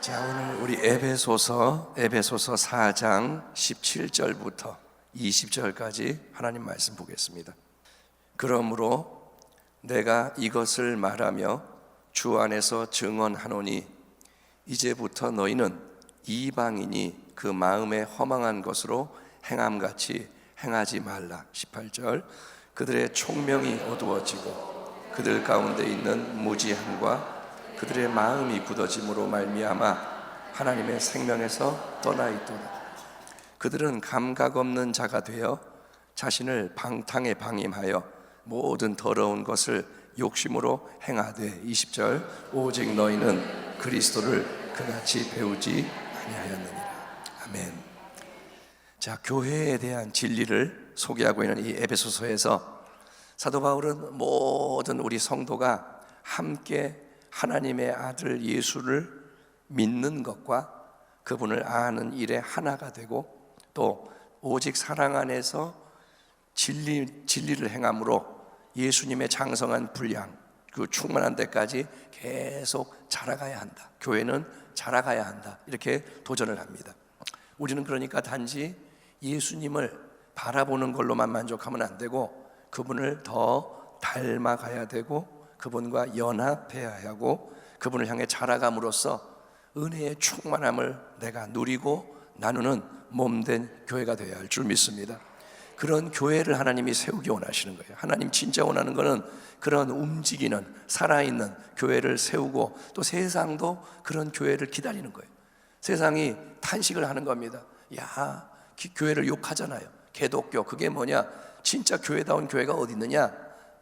자, 오늘 우리 에베소서 4장 17절부터 20절까지 하나님 말씀 보겠습니다. 그러므로 내가 이것을 말하며 주 안에서 증언하노니 이제부터 너희는 이방인이 그 마음에 허망한 것으로 행함같이 행하지 말라. 18절 그들의 총명이 어두워지고 그들 가운데 있는 무지함과 그들의 마음이 굳어짐으로 말미암아 하나님의 생명에서 떠나 있도다. 그들은 감각 없는 자가 되어 자신을 방탕에 방임하여 모든 더러운 것을 욕심으로 행하되 20절 오직 너희는 그리스도를 그같이 배우지 아니하였느니라. 아멘. 자, 교회에 대한 진리를 소개하고 있는 이 에베소서에서 사도 바울은 모든 우리 성도가 함께 하나님의 아들 예수를 믿는 것과 그분을 아는 일에 하나가 되고 또 오직 사랑 안에서 진리를 행함으로 예수님의 장성한 분량, 그 충만한 데까지 계속 자라가야 한다. 교회는 자라가야 한다. 이렇게 도전을 합니다. 우리는 그러니까 단지 예수님을 바라보는 걸로만 만족하면 안 되고 그분을 더 닮아가야 되고 그분과 연합해야 하고 그분을 향해 자라감으로써 은혜의 충만함을 내가 누리고 나누는 몸된 교회가 되어야 할 줄 믿습니다. 그런 교회를 하나님이 세우기 원하시는 거예요. 하나님 진짜 원하는 것은 그런 움직이는 살아있는 교회를 세우고 또 세상도 그런 교회를 기다리는 거예요. 세상이 탄식을 하는 겁니다. 야, 교회를 욕하잖아요. 개독교, 그게 뭐냐? 진짜 교회다운 교회가 어디 있느냐?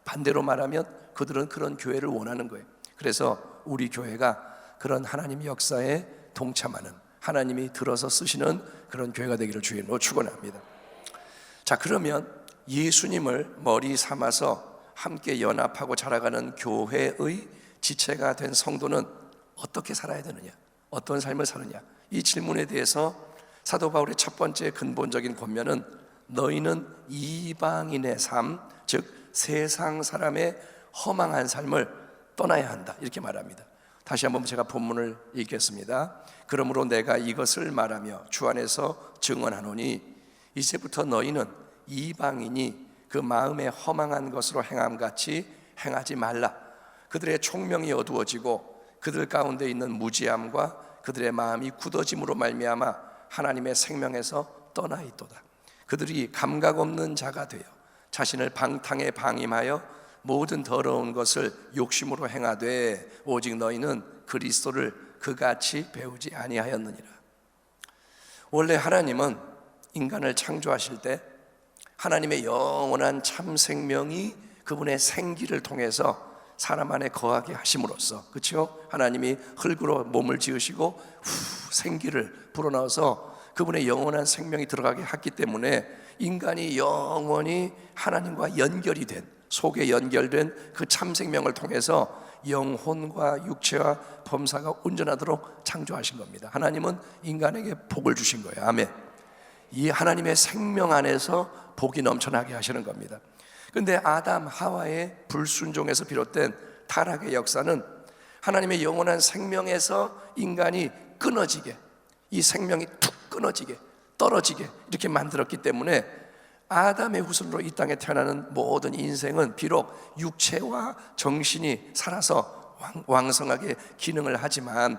반대로 말하면 그들은 그런 교회를 원하는 거예요. 그래서 우리 교회가 그런 하나님 역사에 동참하는, 하나님이 들어서 쓰시는 그런 교회가 되기를 주님으로 축원합니다. 자, 그러면 예수님을 머리 삼아서 함께 연합하고 자라가는 교회의 지체가 된 성도는 어떻게 살아야 되느냐? 어떤 삶을 사느냐? 이 질문에 대해서 사도 바울의 첫 번째 근본적인 권면은 너희는 이방인의 삶, 즉 세상 사람의 허망한 삶을 떠나야 한다, 이렇게 말합니다. 다시 한번 제가 본문을 읽겠습니다. 그러므로 내가 이것을 말하며 주 안에서 증언하노니 이제부터 너희는 이방인이 그 마음에 허망한 것으로 행함같이 행하지 말라. 그들의 총명이 어두워지고 그들 가운데 있는 무지함과 그들의 마음이 굳어짐으로 말미암아 하나님의 생명에서 떠나 있도다. 그들이 감각 없는 자가 되어 자신을 방탕에 방임하여 모든 더러운 것을 욕심으로 행하되 오직 너희는 그리스도를 그같이 배우지 아니하였느니라. 원래 하나님은 인간을 창조하실 때 하나님의 영원한 참 생명이 그분의 생기를 통해서 사람 안에 거하게 하심으로써, 그렇죠? 하나님이 흙으로 몸을 지으시고 생기를 불어넣어서 그분의 영원한 생명이 들어가게 했기 때문에 인간이 영원히 하나님과 연결이 된, 속에 연결된 그 참 생명을 통해서 영혼과 육체와 범사가 온전하도록 창조하신 겁니다. 하나님은 인간에게 복을 주신 거예요. 아멘. 이 하나님의 생명 안에서 복이 넘쳐나게 하시는 겁니다. 그런데 아담 하와의 불순종에서 비롯된 타락의 역사는 하나님의 영원한 생명에서 인간이 끊어지게, 이 생명이 툭 끊어지게, 떨어지게 이렇게 만들었기 때문에 아담의 후손으로 이 땅에 태어나는 모든 인생은 비록 육체와 정신이 살아서 왕성하게 기능을 하지만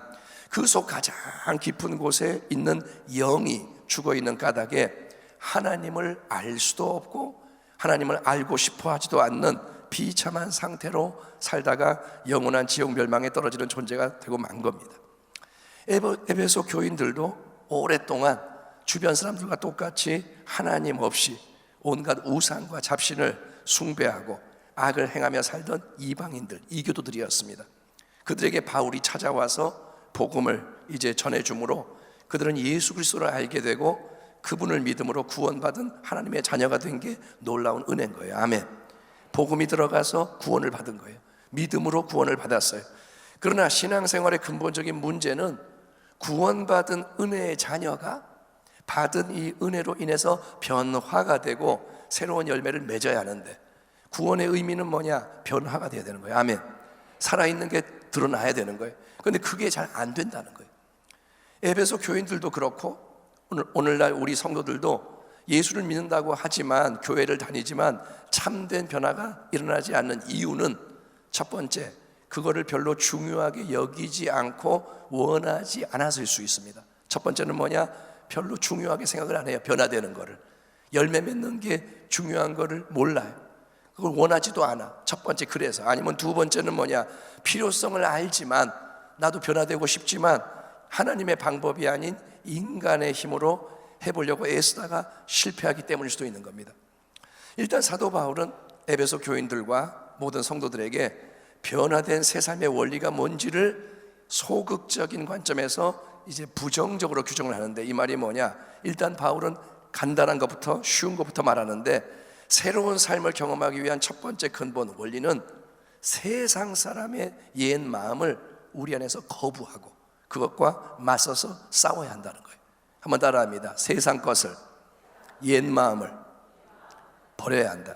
그 속 가장 깊은 곳에 있는 영이 죽어있는 까닭에 하나님을 알 수도 없고 하나님을 알고 싶어 하지도 않는 비참한 상태로 살다가 영원한 지옥 멸망에 떨어지는 존재가 되고 만 겁니다. 에베소 교인들도 오랫동안 주변 사람들과 똑같이 하나님 없이 온갖 우상과 잡신을 숭배하고 악을 행하며 살던 이방인들, 이교도들이었습니다. 그들에게 바울이 찾아와서 복음을 이제 전해주므로 그들은 예수 그리스도를 알게 되고 그분을 믿음으로 구원받은 하나님의 자녀가 된 게 놀라운 은혜인 거예요. 아멘. 복음이 들어가서 구원을 받은 거예요. 믿음으로 구원을 받았어요. 그러나 신앙생활의 근본적인 문제는 구원받은 은혜의 자녀가 받은 이 은혜로 인해서 변화가 되고 새로운 열매를 맺어야 하는데 구원의 의미는 뭐냐? 변화가 돼야 되는 거예요. 아멘. 살아있는 게 드러나야 되는 거예요. 그런데 그게 잘 안 된다는 거예요. 에베소 교인들도 그렇고 오늘날 우리 성도들도 예수를 믿는다고 하지만, 교회를 다니지만 참된 변화가 일어나지 않는 이유는 첫 번째, 그거를 별로 중요하게 여기지 않고 원하지 않아서일 수 있습니다. 첫 번째는 뭐냐? 별로 중요하게 생각을 안 해요. 변화되는 거를, 열매 맺는 게 중요한 거를 몰라요. 그걸 원하지도 않아. 첫 번째 그래서. 아니면 두 번째는 뭐냐? 필요성을 알지만, 나도 변화되고 싶지만 하나님의 방법이 아닌 인간의 힘으로 해보려고 애쓰다가 실패하기 때문일 수도 있는 겁니다. 일단 사도 바울은 에베소 교인들과 모든 성도들에게 변화된 새 삶의 원리가 뭔지를 소극적인 관점에서 이제 부정적으로 규정을 하는데, 이 말이 뭐냐? 일단 바울은 간단한 것부터, 쉬운 것부터 말하는데, 새로운 삶을 경험하기 위한 첫 번째 근본 원리는 세상 사람의 옛 마음을 우리 안에서 거부하고 그것과 맞서서 싸워야 한다는 거예요. 한번 따라합니다. 세상 것을, 옛 마음을 버려야 한다.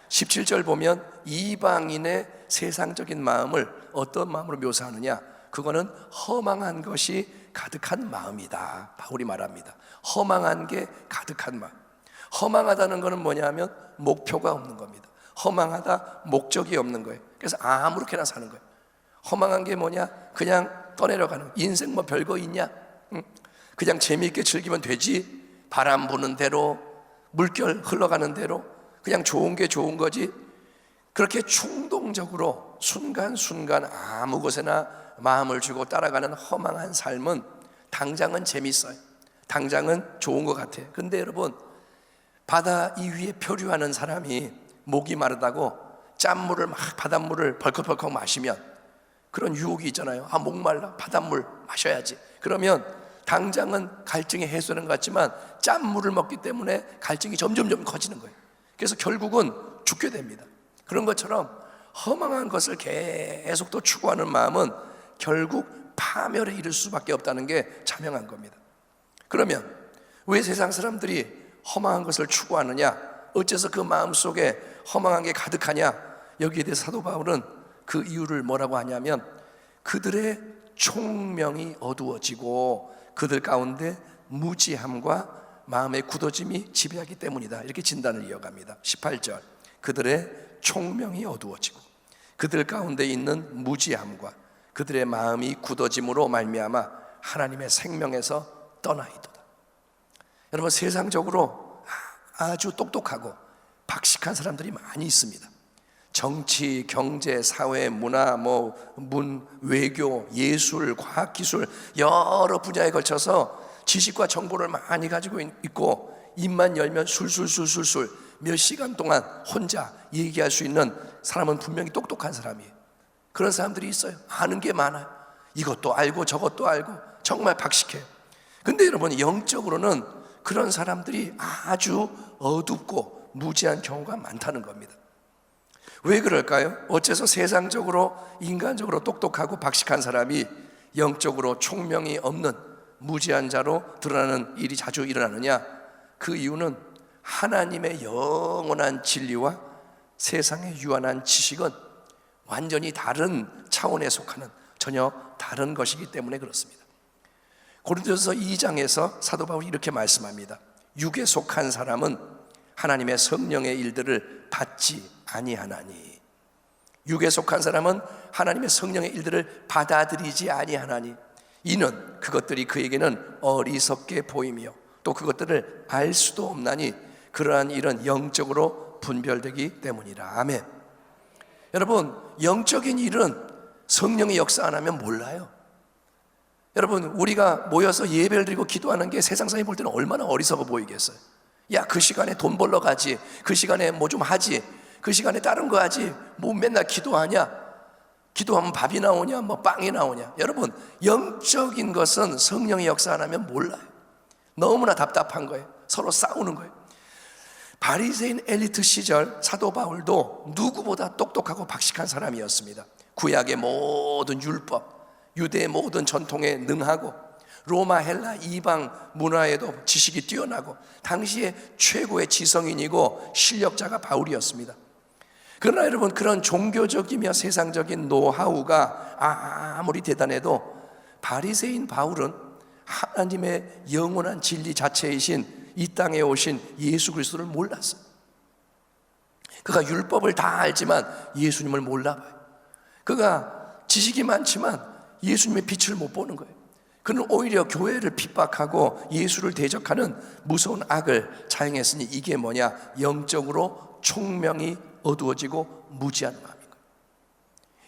17절 보면 이방인의 세상적인 마음을 어떤 마음으로 묘사하느냐? 그거는 허망한 것이 가득한 마음이다, 바울이 말합니다. 허망한 게 가득한 마음. 허망하다는 것은 뭐냐면 목표가 없는 겁니다. 허망하다, 목적이 없는 거예요. 그래서 아무렇게나 사는 거예요. 허망한 게 뭐냐? 그냥 떠내려가는 거예요. 인생 뭐 별거 있냐? 그냥 재미있게 즐기면 되지. 바람 부는 대로, 물결 흘러가는 대로 그냥 좋은 게 좋은 거지. 그렇게 충동적으로 순간순간 아무 곳에나 마음을 주고 따라가는 허망한 삶은 당장은 재밌어요. 당장은 좋은 것 같아요. 근데 여러분, 바다 이 위에 표류하는 사람이 목이 마르다고 짠물을 막, 바닷물을 벌컥벌컥 마시면 그런 유혹이 있잖아요. 아, 목말라, 바닷물 마셔야지. 그러면 당장은 갈증이 해소되는 것 같지만 짠물을 먹기 때문에 갈증이 점점 커지는 거예요. 그래서 결국은 죽게 됩니다. 그런 것처럼 허망한 것을 계속 또 추구하는 마음은 결국 파멸에 이를 수밖에 없다는 게 자명한 겁니다. 그러면 왜 세상 사람들이 허망한 것을 추구하느냐? 어째서 그 마음속에 허망한 게 가득하냐? 여기에 대해 사도 바울은 그 이유를 뭐라고 하냐면, 그들의 총명이 어두워지고 그들 가운데 무지함과 마음의 굳어짐이 지배하기 때문이다, 이렇게 진단을 이어갑니다. 18절, 그들의 총명이 어두워지고 그들 가운데 있는 무지함과 그들의 마음이 굳어짐으로 말미암아 하나님의 생명에서 떠나이도다. 여러분, 세상적으로 아주 똑똑하고 박식한 사람들이 많이 있습니다. 정치, 경제, 사회, 문화, 외교, 예술, 과학기술 여러 분야에 걸쳐서 지식과 정보를 많이 가지고 있고 입만 열면 술술술술술 몇 시간 동안 혼자 얘기할 수 있는 사람은 분명히 똑똑한 사람이에요. 그런 사람들이 있어요. 아는 게 많아요. 이것도 알고 저것도 알고 정말 박식해요. 근데 여러분, 영적으로는 그런 사람들이 아주 어둡고 무지한 경우가 많다는 겁니다. 왜 그럴까요? 어째서 세상적으로 인간적으로 똑똑하고 박식한 사람이 영적으로 총명이 없는 무지한 자로 드러나는 일이 자주 일어나느냐? 그 이유는 하나님의 영원한 진리와 세상의 유한한 지식은 완전히 다른 차원에 속하는 전혀 다른 것이기 때문에 그렇습니다. 고린도전서 2장에서 사도 바울이 이렇게 말씀합니다. 육에 속한 사람은 하나님의 성령의 일들을 받지 아니하나니, 육에 속한 사람은 하나님의 성령의 일들을 받아들이지 아니하나니, 이는 그것들이 그에게는 어리석게 보이며 또 그것들을 알 수도 없나니 그러한 일은 영적으로 분별되기 때문이라. 아멘. 여러분, 영적인 일은 성령의 역사 안 하면 몰라요. 여러분, 우리가 모여서 예배를 드리고 기도하는 게 세상 사람이 볼 때는 얼마나 어리석어 보이겠어요. 야, 그 시간에 돈 벌러 가지, 그 시간에 뭐 좀 하지, 그 시간에 다른 거 하지, 뭐 맨날 기도하냐, 기도하면 밥이 나오냐, 뭐 빵이 나오냐. 여러분, 영적인 것은 성령의 역사 안 하면 몰라요. 너무나 답답한 거예요. 서로 싸우는 거예요. 바리새인 엘리트 시절 사도 바울도 누구보다 똑똑하고 박식한 사람이었습니다. 구약의 모든 율법, 유대의 모든 전통에 능하고 로마, 헬라, 이방 문화에도 지식이 뛰어나고 당시에 최고의 지성인이고 실력자가 바울이었습니다. 그러나 여러분, 그런 종교적이며 세상적인 노하우가 아무리 대단해도 바리새인 바울은 하나님의 영원한 진리 자체이신 이 땅에 오신 예수 그리스도를 몰랐어요. 그가 율법을 다 알지만 예수님을 몰라봐요. 그가 지식이 많지만 예수님의 빛을 못 보는 거예요. 그는 오히려 교회를 핍박하고 예수를 대적하는 무서운 악을 자행했으니 이게 뭐냐? 영적으로 총명이 어두워지고 무지한 마음인 거예요.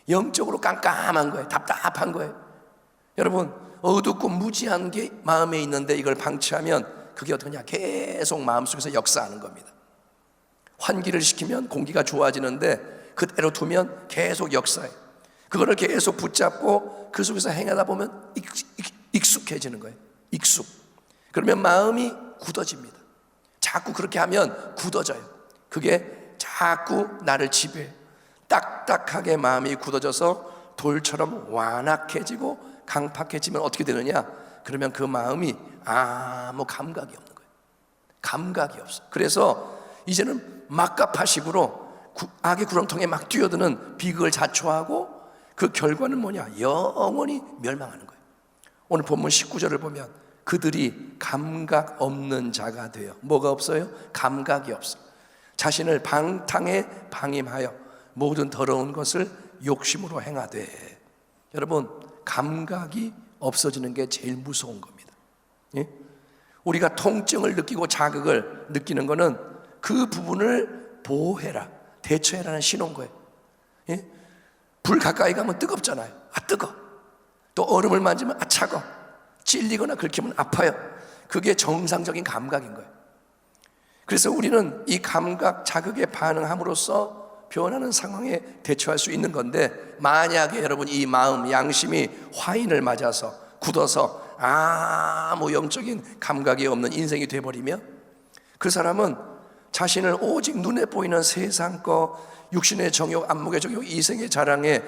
영적으로 깜깜한 거예요. 답답한 거예요. 여러분, 어둡고 무지한 게 마음에 있는데 이걸 방치하면 그게 어떠냐? 계속 마음속에서 역사하는 겁니다. 환기를 시키면 공기가 좋아지는데 그대로 두면 계속 역사해요. 그거를 계속 붙잡고 그 속에서 행하다 보면 익숙해지는 거예요. 익숙. 그러면 마음이 굳어집니다. 자꾸 그렇게 하면 굳어져요. 그게 자꾸 나를 지배해요. 딱딱하게 마음이 굳어져서 돌처럼 완악해지고 강팍해지면 어떻게 되느냐? 그러면 그 마음이 아무 감각이 없는 거예요. 감각이 없어. 그래서 이제는 막가파식으로 악의 구렁텅이에 막 뛰어드는 비극을 자초하고 그 결과는 뭐냐? 영원히 멸망하는 거예요. 오늘 본문 19절을 보면 그들이 감각 없는 자가 되어 뭐가 없어요? 감각이 없어. 자신을 방탕에 방임하여 모든 더러운 것을 욕심으로 행하되. 여러분, 감각이 없어지는 게 제일 무서운 겁니다. 예? 우리가 통증을 느끼고 자극을 느끼는 거는 그 부분을 보호해라, 대처해라는 신호인 거예요. 예? 불 가까이 가면 뜨겁잖아요. 아, 뜨거. 또 얼음을 만지면 아, 차고. 찔리거나 긁히면 아파요. 그게 정상적인 감각인 거예요. 그래서 우리는 이 감각 자극에 반응함으로써 변하는 상황에 대처할 수 있는 건데, 만약에 여러분 이 마음, 양심이 화인을 맞아서 굳어서 아무 영적인 감각이 없는 인생이 돼버리면 그 사람은 자신을 오직 눈에 보이는 세상 거, 육신의 정욕, 안목의 정욕, 이생의 자랑에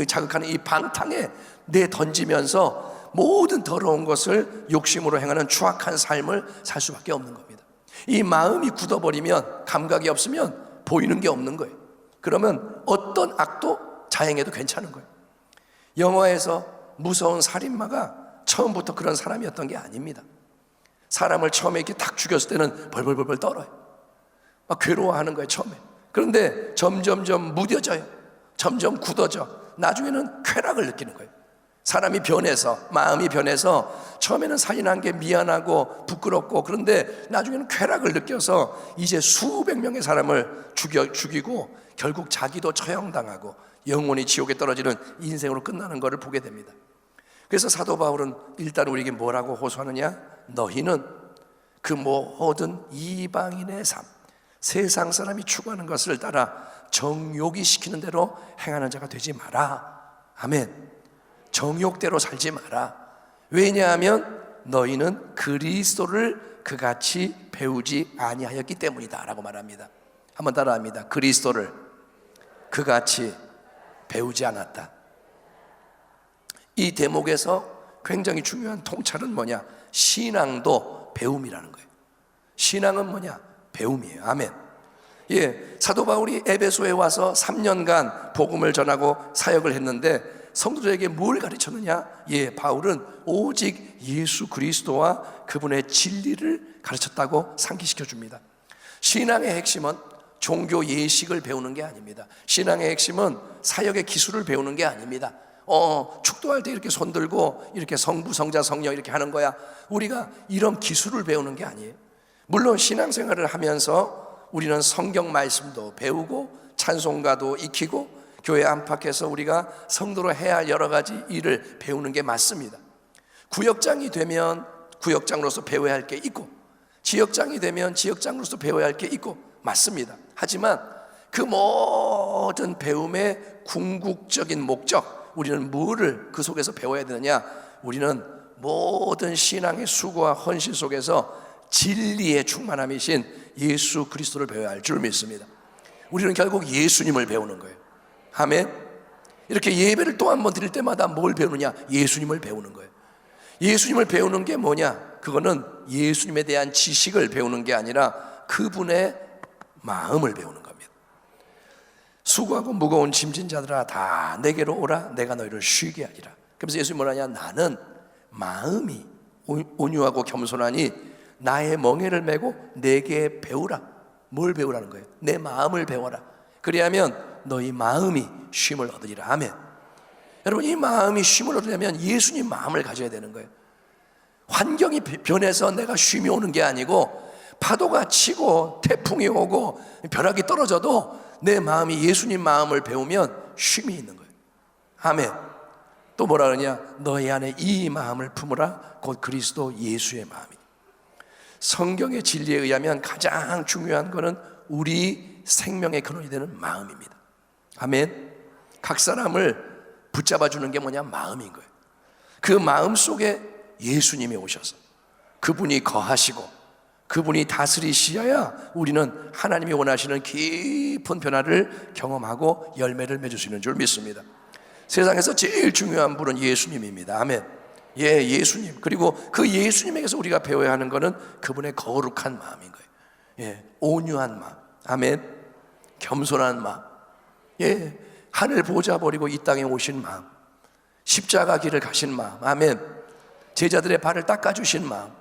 자극하는 이 방탕에 내던지면서 모든 더러운 것을 욕심으로 행하는 추악한 삶을 살 수밖에 없는 겁니다. 이 마음이 굳어버리면, 감각이 없으면 보이는 게 없는 거예요. 그러면 어떤 악도 자행해도 괜찮은 거예요. 영화에서 무서운 살인마가 처음부터 그런 사람이었던 게 아닙니다. 사람을 처음에 이렇게 딱 죽였을 때는 벌벌벌벌 떨어요. 막 괴로워하는 거예요, 처음에. 그런데 점점점 무뎌져요. 점점 굳어져. 나중에는 쾌락을 느끼는 거예요. 사람이 변해서, 마음이 변해서 처음에는 살인한 게 미안하고 부끄럽고, 그런데 나중에는 쾌락을 느껴서 이제 수백 명의 사람을 죽이고 결국 자기도 처형당하고 영원히 지옥에 떨어지는 인생으로 끝나는 것을 보게 됩니다. 그래서 사도 바울은 일단 우리에게 뭐라고 호소하느냐? 너희는 그 모든 이방인의 삶, 세상 사람이 추구하는 것을 따라 정욕이 시키는 대로 행하는 자가 되지 마라. 아멘. 정욕대로 살지 마라. 왜냐하면 너희는 그리스도를 그같이 배우지 아니하였기 때문이다 라고 말합니다. 한번 따라합니다. 그리스도를 그같이 배우지 않았다. 이 대목에서 굉장히 중요한 통찰은 뭐냐? 신앙도 배움이라는 거예요. 신앙은 뭐냐? 배움이에요. 아멘. 예, 사도 바울이 에베소에 와서 3년간 복음을 전하고 사역을 했는데 성도들에게 뭘 가르쳤느냐? 예, 바울은 오직 예수 그리스도와 그분의 진리를 가르쳤다고 상기시켜 줍니다. 신앙의 핵심은 종교 예식을 배우는 게 아닙니다. 신앙의 핵심은 사역의 기술을 배우는 게 아닙니다. 축도할 때 이렇게 손 들고 이렇게 성부, 성자, 성령 이렇게 하는 거야. 우리가 이런 기술을 배우는 게 아니에요. 물론 신앙생활을 하면서 우리는 성경 말씀도 배우고 찬송가도 익히고 교회 안팎에서 우리가 성도로 해야 할 여러 가지 일을 배우는 게 맞습니다. 구역장이 되면 구역장으로서 배워야 할 게 있고, 지역장이 되면 지역장으로서 배워야 할 게 있고, 맞습니다. 하지만 그 모든 배움의 궁극적인 목적, 우리는 뭐를 그 속에서 배워야 되느냐? 우리는 모든 신앙의 수고와 헌신 속에서 진리의 충만함이신 예수 그리스도를 배워야 할 줄 믿습니다. 우리는 결국 예수님을 배우는 거예요. 아멘. 이렇게 예배를 또 한 번 드릴 때마다 뭘 배우느냐? 예수님을 배우는 거예요. 예수님을 배우는 게 뭐냐? 그거는 예수님에 대한 지식을 배우는 게 아니라 그분의 마음을 배우는 겁니다. 수고하고 무거운 짐진 자들아 다 내게로 오라, 내가 너희를 쉬게 하리라. 그러면서 예수님이 뭐라냐? 나는 마음이 온유하고 겸손하니 나의 멍에를 메고 내게 배우라. 뭘 배우라는 거예요? 내 마음을 배워라. 그리하면 너희 마음이 쉼을 얻으리라. 아멘. 여러분, 이 마음이 쉼을 얻으려면 예수님 마음을 가져야 되는 거예요. 환경이 변해서 내가 쉼이 오는 게 아니고, 파도가 치고 태풍이 오고 벼락이 떨어져도 내 마음이 예수님 마음을 배우면 쉼이 있는 거예요. 아멘. 또 뭐라 그러냐? 너희 안에 이 마음을 품으라. 곧 그리스도 예수의 마음이. 성경의 진리에 의하면 가장 중요한 것은 우리 생명의 근원이 되는 마음입니다. 아멘. 각 사람을 붙잡아 주는 게 뭐냐? 마음인 거예요. 그 마음 속에 예수님이 오셔서 그분이 거하시고 그분이 다스리셔야 우리는 하나님이 원하시는 깊은 변화를 경험하고 열매를 맺을 수 있는 줄 믿습니다. 세상에서 제일 중요한 분은 예수님입니다. 아멘. 예, 예수님. 그리고 그 예수님에게서 우리가 배워야 하는 것은 그분의 거룩한 마음인 거예요. 예, 온유한 마음. 아멘. 겸손한 마음. 예, 하늘 보좌 버리고 이 땅에 오신 마음. 십자가 길을 가신 마음. 아멘. 제자들의 발을 닦아주신 마음.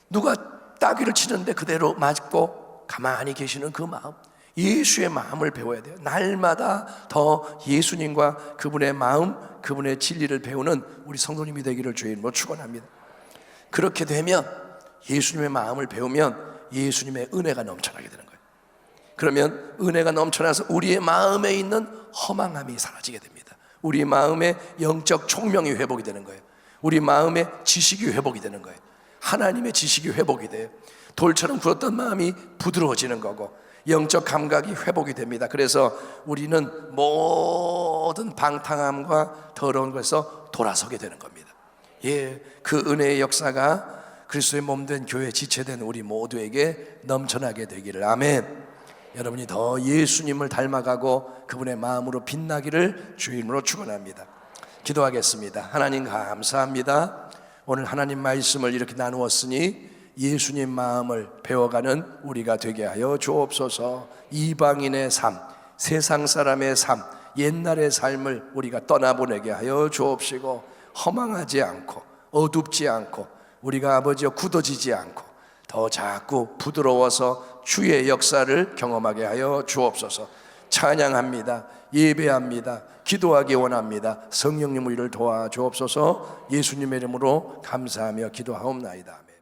누가 따귀를 치는데 그대로 맞고 가만히 계시는 그 마음. 예수의 마음을 배워야 돼요. 날마다 더 예수님과 그분의 마음, 그분의 진리를 배우는 우리 성도님이 되기를 주의 이름으로 축원합니다. 그렇게 되면, 예수님의 마음을 배우면 예수님의 은혜가 넘쳐나게 되는 거예요. 그러면 은혜가 넘쳐나서 우리의 마음에 있는 허망함이 사라지게 됩니다. 우리 마음의 영적 총명이 회복이 되는 거예요. 우리 마음의 지식이 회복이 되는 거예요. 하나님의 지식이 회복이 돼요. 돌처럼 굳었던 마음이 부드러워지는 거고 영적 감각이 회복이 됩니다. 그래서 우리는 모든 방탕함과 더러운 것에서 돌아서게 되는 겁니다. 예, 그 은혜의 역사가 그리스도의 몸된 교회 지체된 우리 모두에게 넘쳐나게 되기를. 아멘. 여러분이 더 예수님을 닮아가고 그분의 마음으로 빛나기를 주의 이름으로 축원합니다. 기도하겠습니다. 하나님 감사합니다. 오늘 하나님 말씀을 이렇게 나누었으니 예수님 마음을 배워가는 우리가 되게 하여 주옵소서. 이방인의 삶, 세상 사람의 삶, 옛날의 삶을 우리가 떠나보내게 하여 주옵시고, 허망하지 않고 어둡지 않고 우리가 아버지여 굳어지지 않고 더 자꾸 부드러워서 주의 역사를 경험하게 하여 주옵소서. 찬양합니다. 예배합니다. 기도하기 원합니다. 성령님 우리를 도와주옵소서. 예수님의 이름으로 감사하며 기도하옵나이다. 아멘.